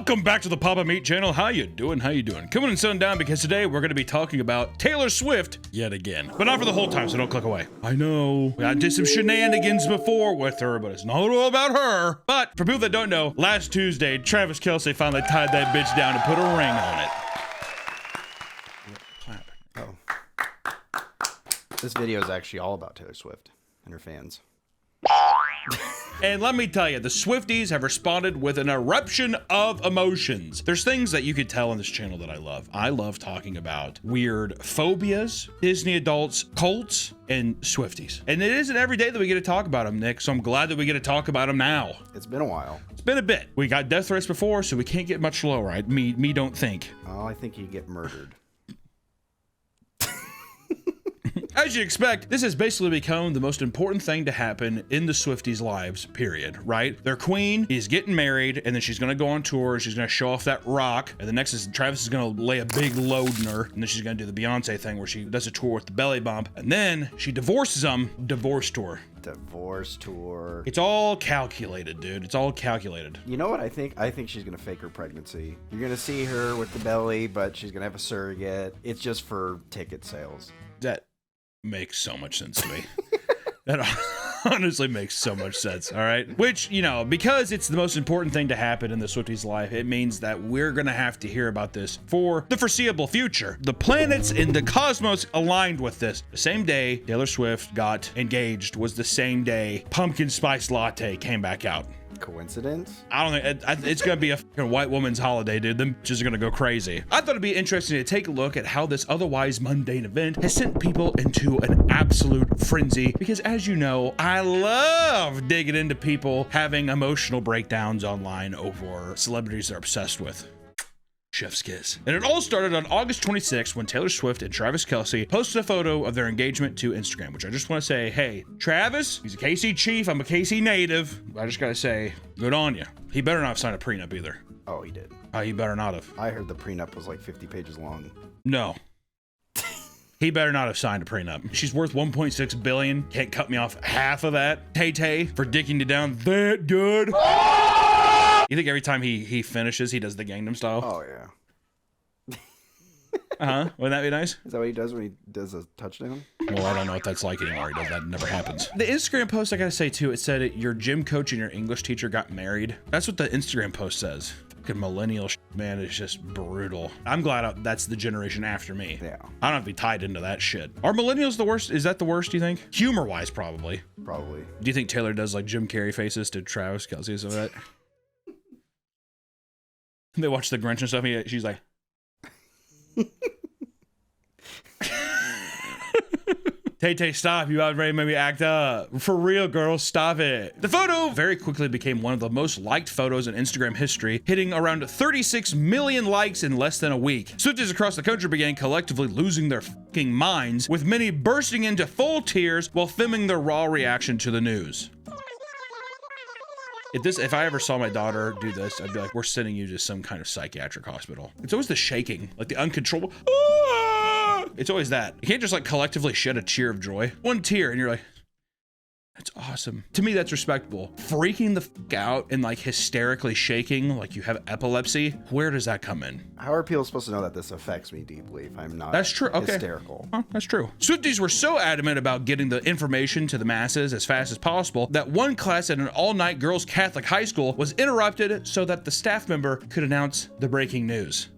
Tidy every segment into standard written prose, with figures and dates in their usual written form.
Welcome back to the Papa Meat channel. How you doing? How you doing? Coming and sitting down because today we're going to be talking about Taylor Swift yet again. But not for the whole time, so don't click away. I know. I did some shenanigans before with her, but it's not all about her. But for people that don't know, last Tuesday, Travis Kelce finally tied that bitch down and put a ring on it. Oh. This video is actually all about Taylor Swift and her fans. And let me tell you, the Swifties have responded with an eruption of emotions. There's things that you could tell on this channel that I love. I love talking about weird phobias, Disney adults, cults, and Swifties. And it isn't every day that we get to talk about them, Nick, so I'm glad that we get to talk about them now. It's been a while. It's been a bit. We got death threats before, so we can't get much lower. Me don't think. Oh, I think you get murdered. As you expect, this has basically become the most important thing to happen in the Swifties' lives, period, right? Their queen is getting married, and then she's gonna go on tour, she's gonna show off that rock, and the next is Travis is gonna lay a big load in her, and then she's gonna do the Beyonce thing where she does a tour with the belly bump, and then she divorces him, divorce tour. Divorce tour. It's all calculated, dude. It's all calculated. You know what I think? I think she's gonna fake her pregnancy. You're gonna see her with the belly, but she's gonna have a surrogate. It's just for ticket sales. That makes so much sense to me. That honestly makes so much sense, all right? Which, you know, because it's the most important thing to happen in the Swifties' life, it means that we're gonna have to hear about this for the foreseeable future. The planets in the cosmos aligned with this. The same day Taylor Swift got engaged was the same day Pumpkin Spice Latte came back out. Coincidence? I don't think it's gonna be a fucking white woman's holiday, dude. Them just gonna go crazy. I thought it'd be interesting to take a look at how this otherwise mundane event has sent people into an absolute frenzy, because as you know, I love digging into people having emotional breakdowns online over celebrities they're obsessed with. Chef's kiss. And it all started on August 26th when Taylor Swift and Travis Kelce posted a photo of their engagement to Instagram, which I just want to say, hey, Travis, he's a KC chief, I'm a KC native. I just gotta say, good on you. He better not have signed a prenup either. Oh, he did. He better not have. I heard the prenup was like 50 pages long. No. He better not have signed a prenup. She's worth 1.6 billion. Can't cut me off half of that. Tay-Tay for dicking you down that good. You think every time he finishes, he does the Gangnam Style? Oh, yeah. Wouldn't that be nice? Is that what he does when he does a touchdown? Well, I don't know what that's like anymore. He does that. It never happens. The Instagram post, I gotta say too, it said your gym coach and your English teacher got married. That's what the Instagram post says. Fucking millennial man is just brutal. I'm glad that's the generation after me. Yeah. I don't have to be tied into that shit. Are millennials the worst? Is that the worst, do you think? Humor-wise, probably. Probably. Do you think Taylor does like Jim Carrey faces to Travis Kelce and stuff like that? They watch the Grinch and stuff. She's like, Tay-Tay, stop. You about ready to make me act up. For real, girl, stop it. The photo very quickly became one of the most liked photos in Instagram history, hitting around 36 million likes in less than a week. Swifties across the country began collectively losing their fucking minds, with many bursting into full tears while filming their raw reaction to the news. If I ever saw my daughter do this, I'd be like, we're sending you to some kind of psychiatric hospital. It's always the shaking, like the uncontrollable. Ah! It's always that. You can't just like collectively shed a tear of joy. One tear and you're like, that's awesome. To me, that's respectable. Freaking the fuck out and like hysterically shaking like you have epilepsy, where does that come in? How are people supposed to know that this affects me deeply if I'm not That's true. Okay. Hysterical? Huh, that's true. Swifties were so adamant about getting the information to the masses as fast as possible that one class at an all-night girls Catholic high school was interrupted so that the staff member could announce the breaking news.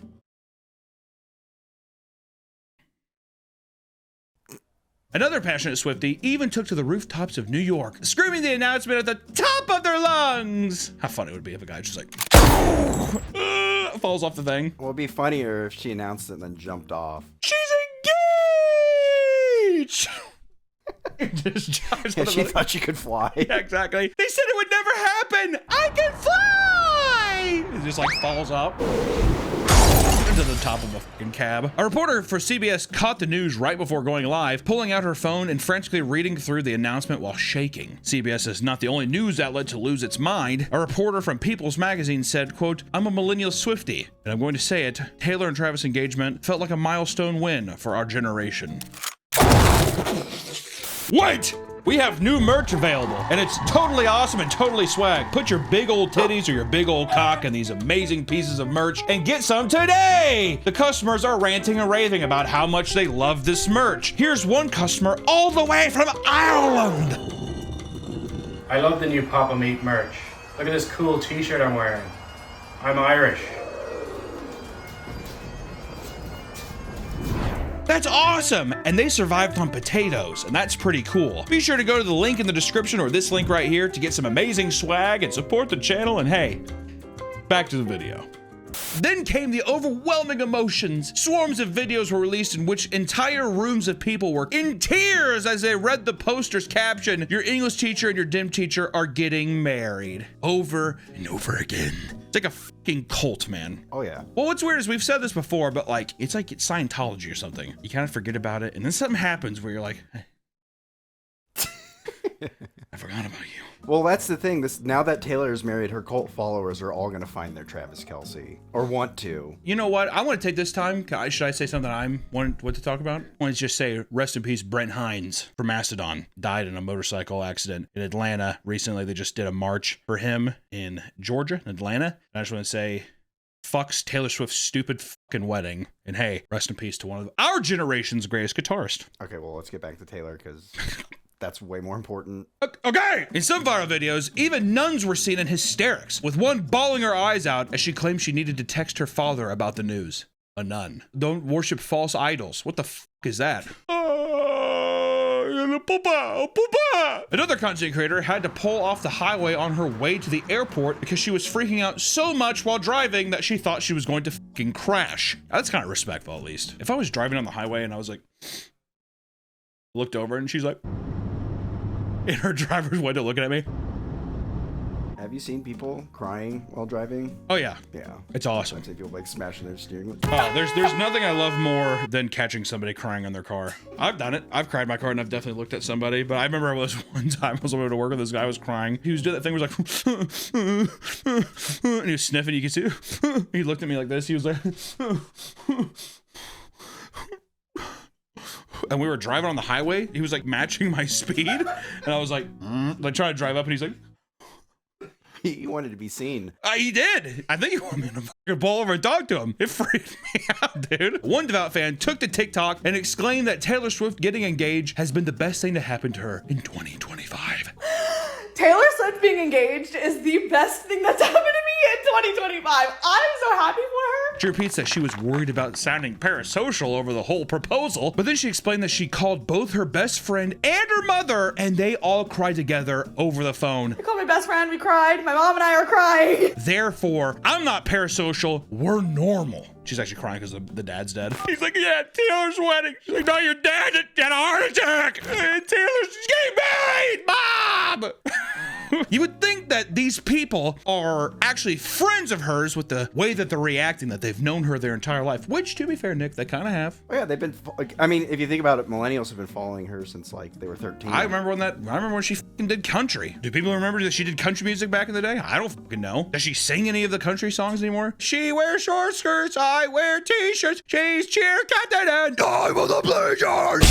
Another passionate Swiftie even took to the rooftops of New York, screaming the announcement at the top of their lungs. How funny it would be if a guy just like falls off the thing. Well, it'd be funnier if she announced it and then jumped off. She's engaged! Yeah, she thought she could fly. Yeah, exactly. They said it would never happen. I can fly! It just like falls up to the top of a fucking cab. A reporter for CBS caught the news right before going live, pulling out her phone and frantically reading through the announcement while shaking. CBS is not the only news outlet to lose its mind. A reporter from People's Magazine said, quote, I'm a millennial Swiftie, and I'm going to say it, Taylor and Travis' engagement felt like a milestone win for our generation. Wait! We have new merch available, and it's totally awesome and totally swag. Put your big old titties or your big old cock in these amazing pieces of merch and get some today! The customers are ranting and raving about how much they love this merch. Here's one customer all the way from Ireland. I love the new Papa Meat merch. Look at this cool t-shirt I'm wearing. I'm Irish. That's awesome! And they survived on potatoes, and that's pretty cool. Be sure to go to the link in the description or this link right here to get some amazing swag and support the channel, and hey, back to the video. Then came the overwhelming emotions. Swarms of videos were released in which entire rooms of people were in tears as they read the poster's caption, "Your English teacher and your dim teacher are getting married." Over and over again. It's like a fucking cult, man. Oh yeah. Well, what's weird is we've said this before, but like, it's like it's Scientology or something. You kind of forget about it, and then something happens where you're like, hey, I forgot about you. Well, that's the thing. Now that Taylor is married, her cult followers are all gonna find their Travis Kelce, or want to. You know what? I want to take this time. Should I say something I want to talk about? I want to just say rest in peace, Brent Hines from Mastodon. Died in a motorcycle accident in Atlanta recently. They just did a march for him in Georgia, in Atlanta. And I just want to say, fucks Taylor Swift's stupid fucking wedding. And hey, rest in peace to one of our generation's greatest guitarist. Okay, well, let's get back to Taylor, because that's way more important. Okay! In some viral videos, even nuns were seen in hysterics, with one bawling her eyes out as she claimed she needed to text her father about the news. A nun. Don't worship false idols. What the fuck is that? Another content creator had to pull off the highway on her way to the airport because she was freaking out so much while driving that she thought she was going to fucking crash. That's kind of respectful, at least. If I was driving on the highway and I was like, looked over and she's like, in her driver's window looking at me. Have you seen people crying while driving? Oh yeah. Yeah. It's awesome. I've seen people like smashing their steering wheel. Oh, there's nothing I love more than catching somebody crying on their car. I've done it. I've cried in my car and I've definitely looked at somebody, but I remember one time I was on my way to work and this guy was crying. He was doing that thing where he was like, and he was sniffing, you can see. He looked at me like this. He was like, and we were driving on the highway. He was like matching my speed. And I was like trying to drive up and he's like, He wanted to be seen. he did. I think he wanted me to fucking pull over and talk to him. It freaked me out, dude. One devout fan took to TikTok and exclaimed that Taylor Swift getting engaged has been the best thing to happen to her in 2025. Taylor Swift being engaged is the best thing that's happened to me in 2025. I'm so happy for her. She repeats that she was worried about sounding parasocial over the whole proposal, but then she explained that she called both her best friend and her mother, and they all cried together over the phone. I called my best friend, we cried. My mom and I are crying. Therefore, I'm not parasocial, we're normal. She's actually crying because the dad's dead. He's like, yeah, Taylor's wedding. She's like, no, your dad had a heart attack. And Taylor's getting married, Mom! You would think that these people are actually friends of hers with the way that they're reacting, that they've known her their entire life, which, to be fair, Nick, they kind of have. Oh yeah, they've been, like, I mean, if you think about it, millennials have been following her since like they were 13. I remember when she fucking did country. Do people remember that she did country music back in the day? I don't fucking know. Does she sing any of the country songs anymore? She wears short skirts, I wear t-shirts, she's cheer captain and I will the Blazers.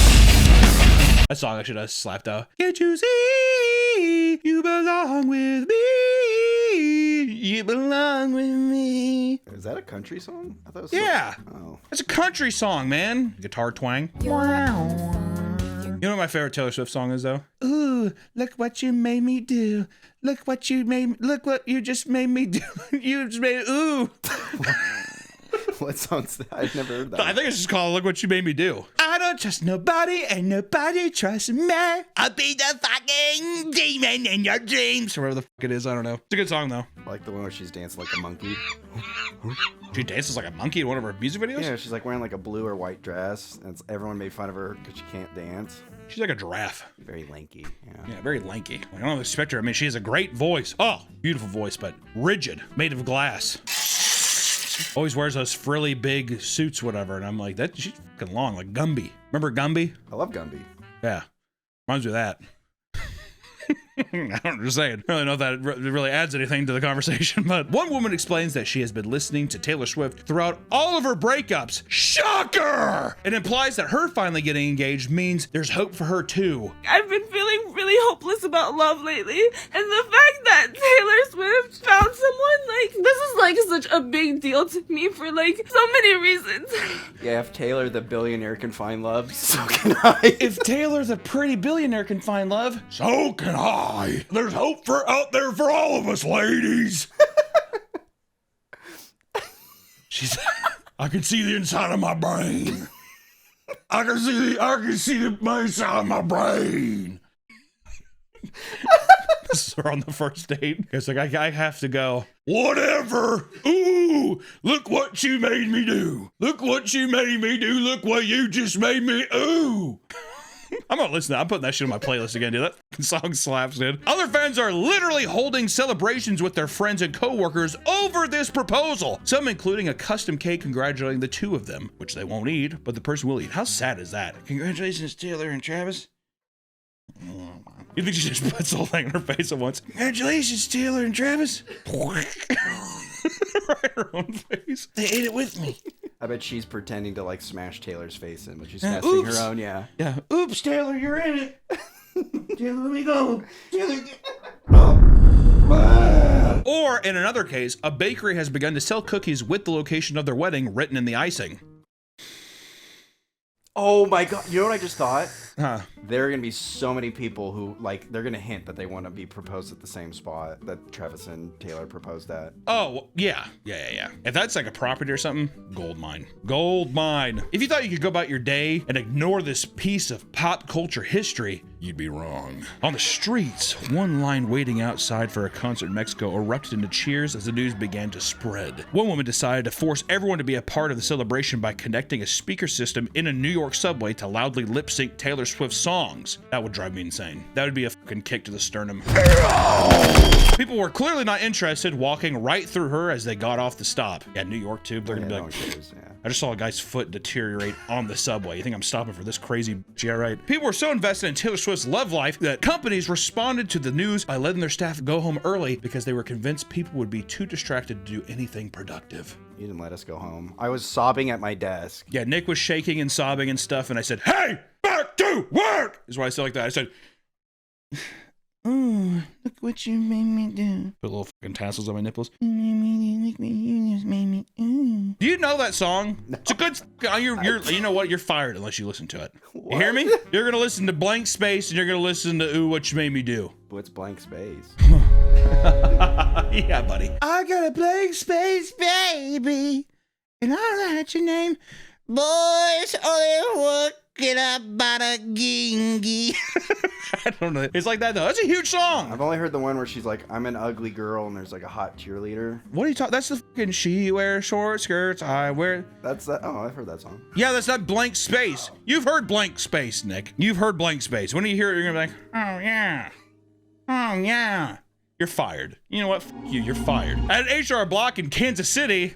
That song I should have slapped out. Can't you see you belong with me? You belong with me. Is that a country song? I thought it was Yeah. Oh. It's a country song, man. Guitar twang. Wow. You know what my favorite Taylor Swift song is, though? Ooh, look what you made me do. Look what you just made me do. You just made, ooh. What song's that? I've never heard that. I think it's just called Look What You Made Me Do. I don't trust nobody and nobody trusts me. I'll be the fucking demon in your dreams. Or whatever the fuck it is, I don't know. It's a good song, though. I like the one where she's dancing like a monkey. She dances like a monkey in one of her music videos? Yeah, she's like wearing like a blue or white dress, and everyone made fun of her because she can't dance. She's like a giraffe. Very lanky. Yeah, very lanky. I don't expect her. I mean, she has a great voice. Oh, beautiful voice, but rigid, made of glass. Always wears those frilly big suits, whatever, and I'm like, that she's fucking long, like Gumby. Remember Gumby? I love Gumby. Yeah, reminds me of that. I'm just saying. I don't really know if that really adds anything to the conversation, but one woman explains that she has been listening to Taylor Swift throughout all of her breakups. Shocker! It implies that her finally getting engaged means there's hope for her too. I've been feeling really hopeless about love lately, and the fact that Taylor Swift found someone, like, this is like such a big deal to me for like so many reasons. Yeah, if Taylor the billionaire can find love, so can I. If Taylor the pretty billionaire can find love, so can I. There's hope out there for all of us, ladies. She's. I can see the inside of my brain. I can see the inside of my brain. This is her on the first date. It's like, I have to go. Whatever. Ooh, look what you made me do. Look what you made me do. Look what you just made me. Ooh. I'm gonna listen to that. I'm putting that shit on my playlist again, dude. That song slaps, dude. Other fans are literally holding celebrations with their friends and co-workers over this proposal. Some including a custom cake congratulating the two of them, which they won't eat, but the person will eat. How sad is that? Congratulations, Taylor and Travis. You think she just puts the whole thing in her face at once? Congratulations, Taylor and Travis. Right in her own face. They ate it with me. I bet she's pretending to like smash Taylor's face in, but she's testing her own, yeah. Yeah. Oops, Taylor, you're in it. Taylor, let me go. Taylor. Or in another case, a bakery has begun to sell cookies with the location of their wedding written in the icing. Oh my god, you know what I just thought? Huh. There are gonna be so many people who, like, they're gonna hint that they want to be proposed at the same spot that Travis and Taylor proposed at. Oh, yeah. If that's like a property or something, gold mine. Gold mine. If you thought you could go about your day and ignore this piece of pop culture history, you'd be wrong. On the streets, one line waiting outside for a concert in Mexico erupted into cheers as the news began to spread. One woman decided to force everyone to be a part of the celebration by connecting a speaker system in a New York subway to loudly lip sync Taylor Swift songs. That would drive me insane. That would be a fucking kick to the sternum. People were clearly not interested, walking right through her as they got off the stop. Yeah, New York too. They're gonna be like, I just saw a guy's foot deteriorate on the subway. You think I'm stopping for this crazy? Yeah, right. People were so invested in Taylor Swift's love life that companies responded to the news by letting their staff go home early because they were convinced people would be too distracted to do anything productive. You didn't let us go home. I was sobbing at my desk. Yeah, Nick was shaking and sobbing and stuff, and I said, "Hey, back to work!" Is why I said like that. I said, "Oh, look what you made me do." Put little fucking tassels on my nipples. Do you know that song? No. It's a good. You know what? You're fired unless you listen to it. What? You hear me? You're gonna listen to Blank Space, and you're gonna listen to "Ooh, What You Made Me Do." What's Blank Space? Yeah, buddy. I got a blank space, baby, and I write your name. Boys only working about a gingy. I don't know. It's like that though. That's a huge song. I've only heard the one where she's like, "I'm an ugly girl," and there's like a hot cheerleader. What are you talking? That's the fucking "She wears short skirts, I wear." That's that. Oh, I've heard that song. Yeah, that's not Blank Space. You've heard Blank Space, Nick. You've heard Blank Space. When you hear it, you're gonna be like, "Oh yeah, oh yeah." You're fired. You know what? F you're fired. At an HR block in Kansas City,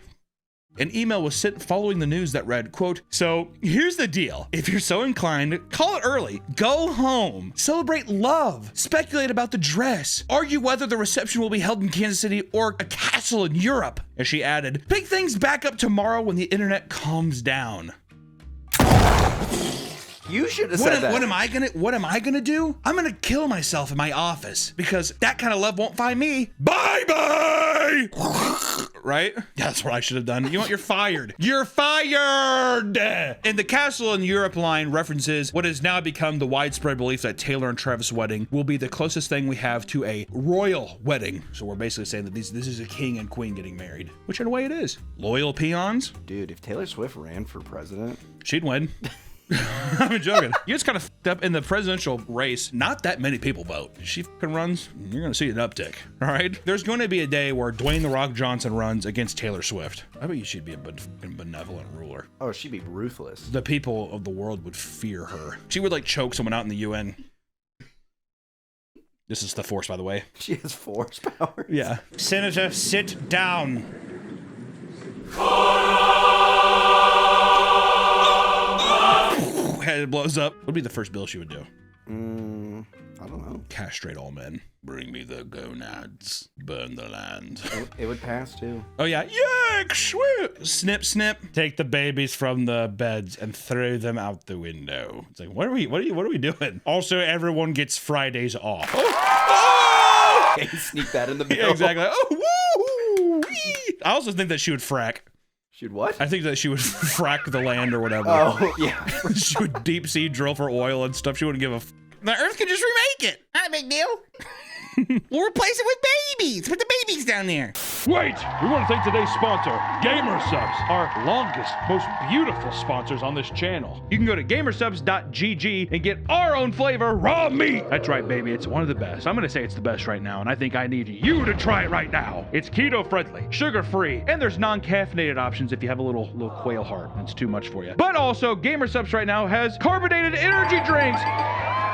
an email was sent following the news that read, quote, "So here's the deal. If you're so inclined, call it early. Go home. Celebrate love. Speculate about the dress. Argue whether the reception will be held in Kansas City or a castle in Europe." And she added, "Pick things back up tomorrow when the internet calms down." You should have said that. What am I gonna do? I'm gonna kill myself in my office because that kind of love won't find me. Bye-bye! Right? That's what I should have done. You know what? You're fired. You're fired! And the Castle in Europe line references what has now become the widespread belief that Taylor and Travis' wedding will be the closest thing we have to a royal wedding. So we're basically saying that this is a king and queen getting married, which in a way it is. Loyal peons. Dude, if Taylor Swift ran for president, she'd win. I'm joking. You just kind of f***ed up in the presidential race. Not that many people vote. If she fucking runs, you're going to see an uptick. All right? There's going to be a day where Dwayne The Rock Johnson runs against Taylor Swift. I bet you she'd be a benevolent ruler. Oh, she'd be ruthless. The people of the world would fear her. She would like choke someone out in the UN. This is the Force, by the way. She has Force powers. Yeah. Senator, sit down. Head blows up. What would be the first bill she would do? I don't I don't know. Castrate all men. Bring me the gonads. Burn the land. It would pass too. Oh yeah, snip, snip. Take the babies from the beds and throw them out the window. It's like, what are we doing? Also, everyone gets Fridays off. Oh! Sneak that in the middle. Yeah, exactly. Oh, woo! I also think that she would frack. She'd what? I think that she would frack the land or whatever. Oh yeah. She would deep sea drill for oil and stuff. She wouldn't give a. The Earth can just remake it. Not a big deal. We'll replace it with babies. Put the babies down there. Wait! We want to thank today's sponsor, Gamer Subs, our longest, most beautiful sponsors on this channel. You can go to gamersubs.gg and get our own flavor, raw meat. That's right, baby. It's one of the best. I'm going to say it's the best right now, and I think I need you to try it right now. It's keto-friendly, sugar-free, and there's non-caffeinated options if you have a little quail heart and it's too much for you. But also, Gamer Subs right now has carbonated energy drinks.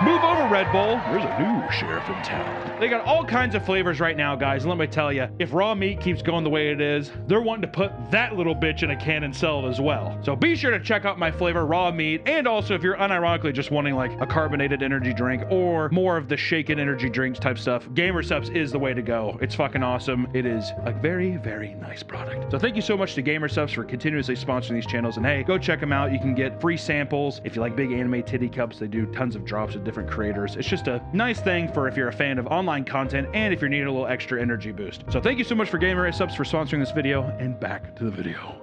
Move over, Red Bull. There's a new sheriff in town. They got all kinds of flavors right now, guys. And let me tell you, if raw meat keeps going the way it is, they're wanting to put that little bitch in a can and sell it as well. So be sure to check out my flavor, raw meat. And also, if you're unironically just wanting like a carbonated energy drink or more of the shaken energy drinks type stuff, Gamer Subs is the way to go. It's fucking awesome. It is a very, very nice product. So thank you so much to Gamer Subs for continuously sponsoring these channels. And hey, go check them out. You can get free samples. If you like big anime titty cups, they do tons of drops with different creators. It's just a nice thing for if you're a fan of online content and if you're needing a little extra energy boost. So thank you so much for Gamer Subs for sponsoring this video, and back to the video.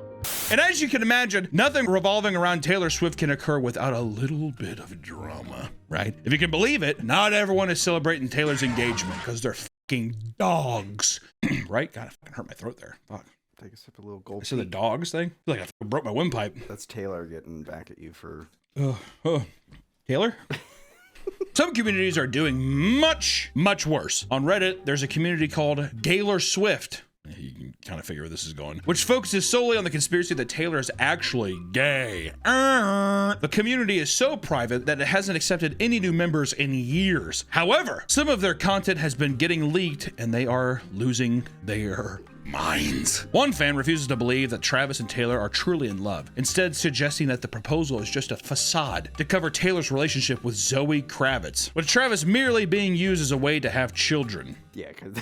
And as you can imagine, nothing revolving around Taylor Swift can occur without a little bit of drama, right? If you can believe it, not everyone is celebrating Taylor's engagement because they're fucking dogs, right? God, I fucking hurt my throat there. Fuck. Take a sip of a little gold. I said the dogs thing? I feel like I broke my windpipe. That's Taylor getting back at you for... Taylor? Some communities are doing much, much worse. On Reddit, there's a community called Gaylor Swift. You can kind of figure where this is going, which focuses solely on the conspiracy that Taylor is actually gay. The community is so private that it hasn't accepted any new members in years. However, some of their content has been getting leaked and they are losing their minds. One fan refuses to believe that Travis and Taylor are truly in love, instead suggesting that the proposal is just a facade to cover Taylor's relationship with Zoe Kravitz, with Travis merely being used as a way to have children. Yeah, because...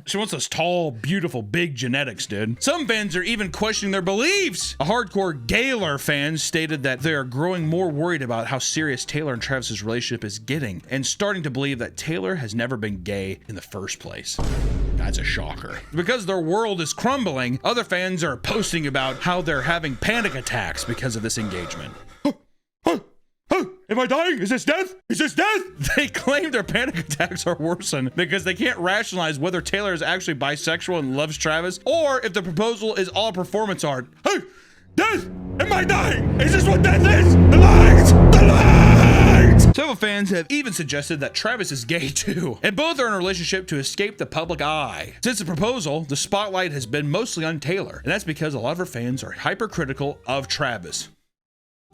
She wants those tall, beautiful, big genetics, dude. Some fans are even questioning their beliefs. A hardcore Gaylor fan stated that they are growing more worried about how serious Taylor and Travis's relationship is getting and starting to believe that Taylor has never been gay in the first place. That's a shocker. Because their world is crumbling, other fans are posting about how they're having panic attacks because of this engagement. Am I dying? Is this death? Is this death? They claim their panic attacks are worsened because they can't rationalize whether Taylor is actually bisexual and loves Travis, or if the proposal is all performance art. Hey, death! Am I dying? Is this what death is? The light! The light! Several fans have even suggested that Travis is gay too, and both are in a relationship to escape the public eye. Since the proposal, the spotlight has been mostly on Taylor, and that's because a lot of her fans are hypercritical of Travis,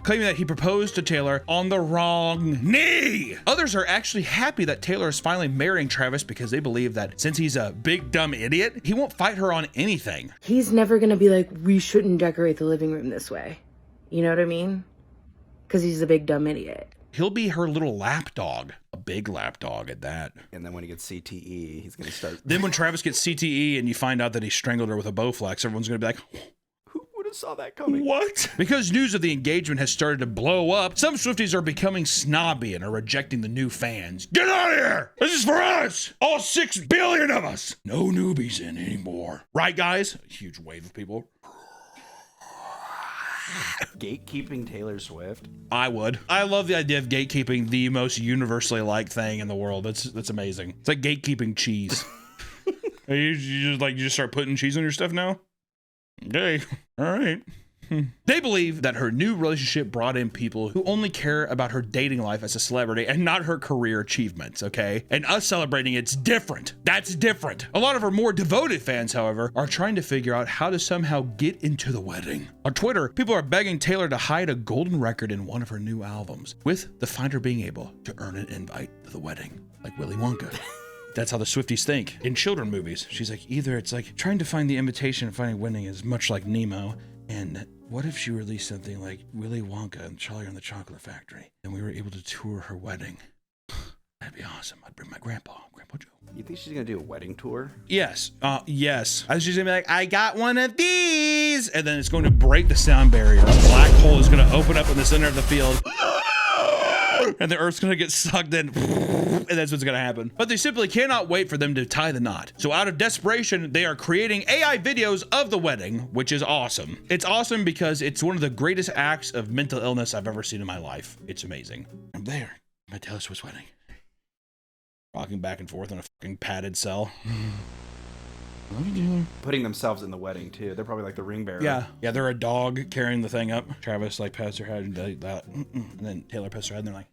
claiming that he proposed to Taylor on the wrong knee. Others are actually happy that Taylor is finally marrying Travis because they believe that since he's a big dumb idiot, he won't fight her on anything. He's never gonna be like, we shouldn't decorate the living room this way. You know what I mean? Because he's a big dumb idiot. He'll be her little lapdog, a big lapdog at that. And then when he gets CTE, he's gonna start... Then when Travis gets CTE and you find out that he strangled her with a Bowflex, everyone's gonna be like, saw that coming. What? Because news of the engagement has started to blow up, some Swifties are becoming snobby and are rejecting the new fans. Get out of here! This is for us! All 6 billion of us! No newbies in anymore. Right, guys? A huge wave of people. Gatekeeping Taylor Swift? I would. I love the idea of gatekeeping the most universally liked thing in the world. That's amazing. It's like gatekeeping cheese. you just start putting cheese on your stuff now? Okay, all right. They believe that her new relationship brought in people who only care about her dating life as a celebrity and not her career achievements, okay? And us celebrating it's different. That's different. A lot of her more devoted fans, however, are trying to figure out how to somehow get into the wedding. On Twitter, people are begging Taylor to hide a golden record in one of her new albums, with the finder being able to earn an invite to the wedding, like Willy Wonka. That's how the Swifties think. In children movies, she's like, either it's like trying to find the invitation and finding winning is much like Nemo, and what if she released something like Willy Wonka and Charlie and the Chocolate Factory, and we were able to tour her wedding? That'd be awesome. I'd bring my Grandpa Joe. You think she's gonna do a wedding tour? Yes. Yes. I was just gonna be like, I got one of these, and then it's going to break the sound barrier. A black hole is gonna open up in the center of the field. And the Earth's gonna get sucked in, and that's what's gonna happen. But they simply cannot wait for them to tie the knot. So out of desperation, they are creating AI videos of the wedding, which is awesome. It's awesome because it's one of the greatest acts of mental illness I've ever seen in my life. It's amazing. I'm there. My Taylor Swift's wedding. Rocking back and forth in a fucking padded cell. Love you, Taylor. Putting themselves in the wedding too. They're probably like the ring bearer. Yeah, they're a dog carrying the thing up. Travis like pats her head and that, and then Taylor pats her head and they're like,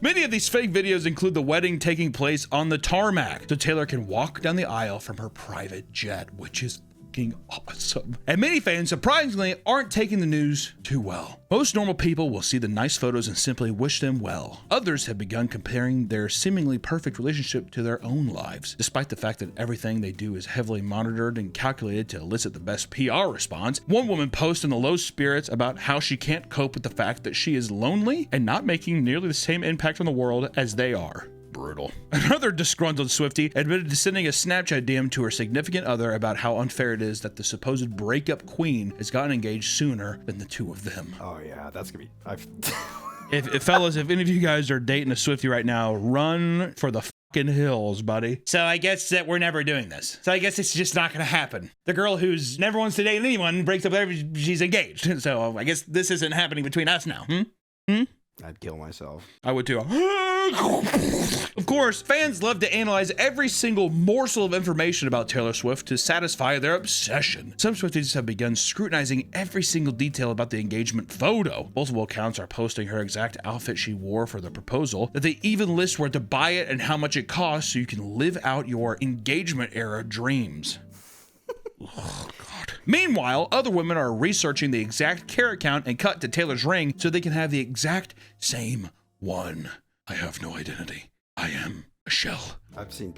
Many of these fake videos include the wedding taking place on the tarmac, so Taylor can walk down the aisle from her private jet, which is fucking awesome. And many fans, surprisingly, aren't taking the news too well. Most normal people will see the nice photos and simply wish them well. Others have begun comparing their seemingly perfect relationship to their own lives, despite the fact that everything they do is heavily monitored and calculated to elicit the best PR response. One woman posted in the low spirits about how she can't cope with the fact that she is lonely and not making nearly the same impact on the world as they are. Brutal. Another disgruntled Swiftie admitted to sending a Snapchat DM to her significant other about how unfair it is that the supposed breakup queen has gotten engaged sooner than the two of them. Oh yeah, that's gonna be. If fellas, if any of you guys are dating a Swiftie right now, run for the fucking hills, buddy. So I guess that we're never doing this. So I guess it's just not gonna happen. The girl who's never wants to date anyone breaks up with everybody, she's engaged. So I guess this isn't happening between us now. I'd kill myself. I would too. Of course, fans love to analyze every single morsel of information about Taylor Swift to satisfy their obsession. Some Swifties have begun scrutinizing every single detail about the engagement photo. Multiple accounts are posting her exact outfit she wore for the proposal, that they even list where to buy it and how much it costs so you can live out your engagement era dreams. Oh, God. Meanwhile, other women are researching the exact carat count and cut to Taylor's ring so they can have the exact same one. I have no identity. I am a shell. I've seen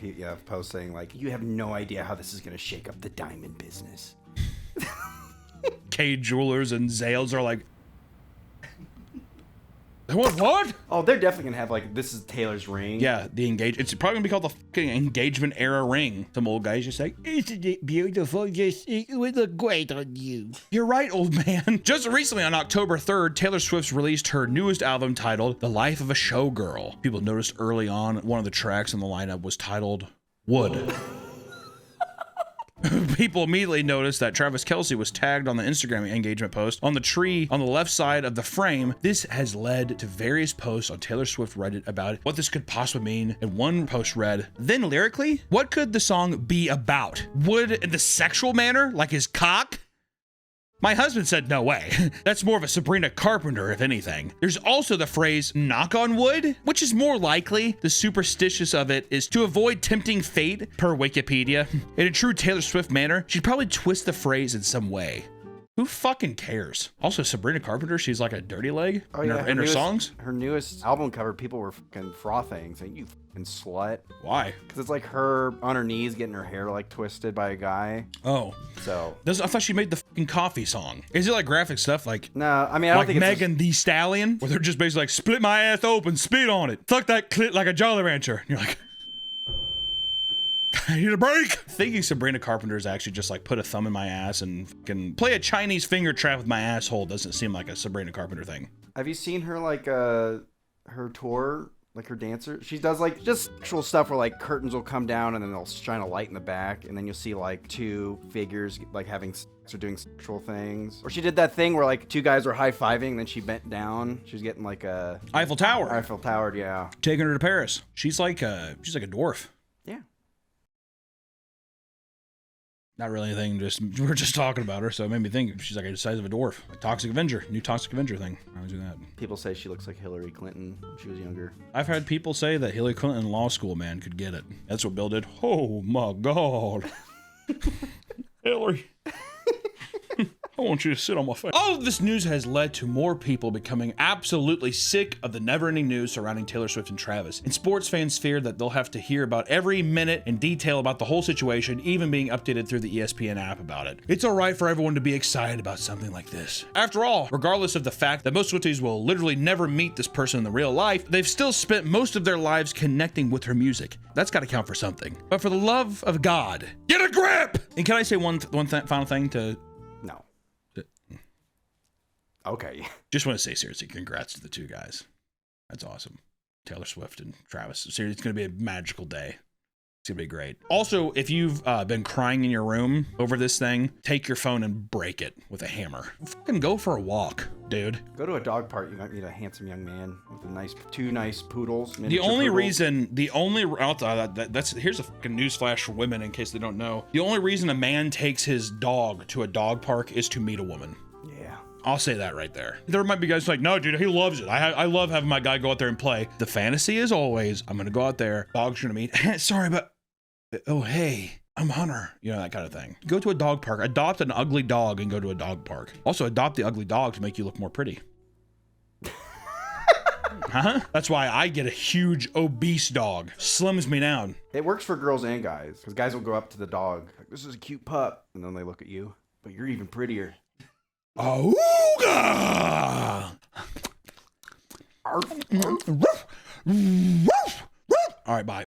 posts saying like, you have no idea how this is going to shake up the diamond business. K Jewelers and Zales are like, what? Oh, they're definitely gonna have like, this is Taylor's ring. Yeah, the it's probably gonna be called the fucking engagement era ring. Some old guys just like, isn't it beautiful? Just, it would look great on you. You're right, old man. Just recently on October 3rd, Taylor Swift released her newest album titled The Life of a Showgirl. People noticed early on one of the tracks in the lineup was titled Wood. People immediately noticed that Travis Kelce was tagged on the Instagram engagement post on the tree on the left side of the frame. This has led to various posts on Taylor Swift Reddit about what this could possibly mean. And one post read, then lyrically, what could the song be about? Wood in the sexual manner, like his cock? My husband said no way. That's more of a Sabrina Carpenter, if anything. There's also the phrase knock on wood, which is more likely. The superstitious of it is to avoid tempting fate, per Wikipedia. In a true Taylor Swift manner, she'd probably twist the phrase in some way. Who fucking cares? Also, Sabrina Carpenter, she's like a dirty leg in her songs. Her newest album cover, people were fucking frothing, saying, you fucking slut. Why? Because it's like her on her knees getting her hair like twisted by a guy. Oh. So. I thought she made the fucking coffee song. Is it like graphic stuff like? No, I mean, I don't think it's Megan Thee Stallion, where they're just basically like, split my ass open, spit on it. Fuck that clit like a Jolly Rancher. And you're like, I need a break. Thinking Sabrina Carpenter's actually just like put a thumb in my ass and fucking play a Chinese finger trap with my asshole doesn't seem like a Sabrina Carpenter thing. Have you seen her like her tour, like her dancer? She does like just actual stuff where like curtains will come down and then they'll shine a light in the back and then you'll see like two figures like having sex or doing sexual things. Or she did that thing where like two guys were high-fiving and then she bent down. She was getting like a Eiffel Tower. Eiffel Tower, yeah. Taking her to Paris. She's like a dwarf. Yeah. Not really anything, just we're just talking about her, so it made me think she's like the size of a dwarf. Like Toxic Avenger, new Toxic Avenger thing. I would do that. People say she looks like Hillary Clinton when she was younger. I've had people say that Hillary Clinton in law school, man, could get it. That's what Bill did. Oh my God. Hillary. I want you to sit on my face. All of this news has led to more people becoming absolutely sick of the never-ending news surrounding Taylor Swift and Travis. And sports fans fear that they'll have to hear about every minute in detail about the whole situation, even being updated through the ESPN app about it. It's alright for everyone to be excited about something like this. After all, regardless of the fact that most Swifties will literally never meet this person in the real life, they've still spent most of their lives connecting with her music. That's gotta count for something. But for the love of God, get a grip! And can I say one final thing to... No. Okay. Just want to say seriously, congrats to the two guys. That's awesome. Taylor Swift and Travis. Seriously, it's going to be a magical day. It's going to be great. Also, if you've been crying in your room over this thing, take your phone and break it with a hammer. Fucking go for a walk, dude. Go to a dog park. You might meet a handsome young man with two nice poodles. The only reason, here's a fucking newsflash for women in case they don't know. The only reason a man takes his dog to a dog park is to meet a woman. Yeah. I'll say that right there. There might be guys like, no, dude, he loves it. I love having my guy go out there and play. The fantasy is always, I'm going to go out there, dog's going to meet, sorry, but, oh, hey, I'm Hunter. You know, that kind of thing. Go to a dog park, adopt an ugly dog and go to a dog park. Also, adopt the ugly dog to make you look more pretty. Huh? That's why I get a huge obese dog. Slims me down. It works for girls and guys, because guys will go up to the dog, like, this is a cute pup, and then they look at you, but you're even prettier. Auga! All right, bye.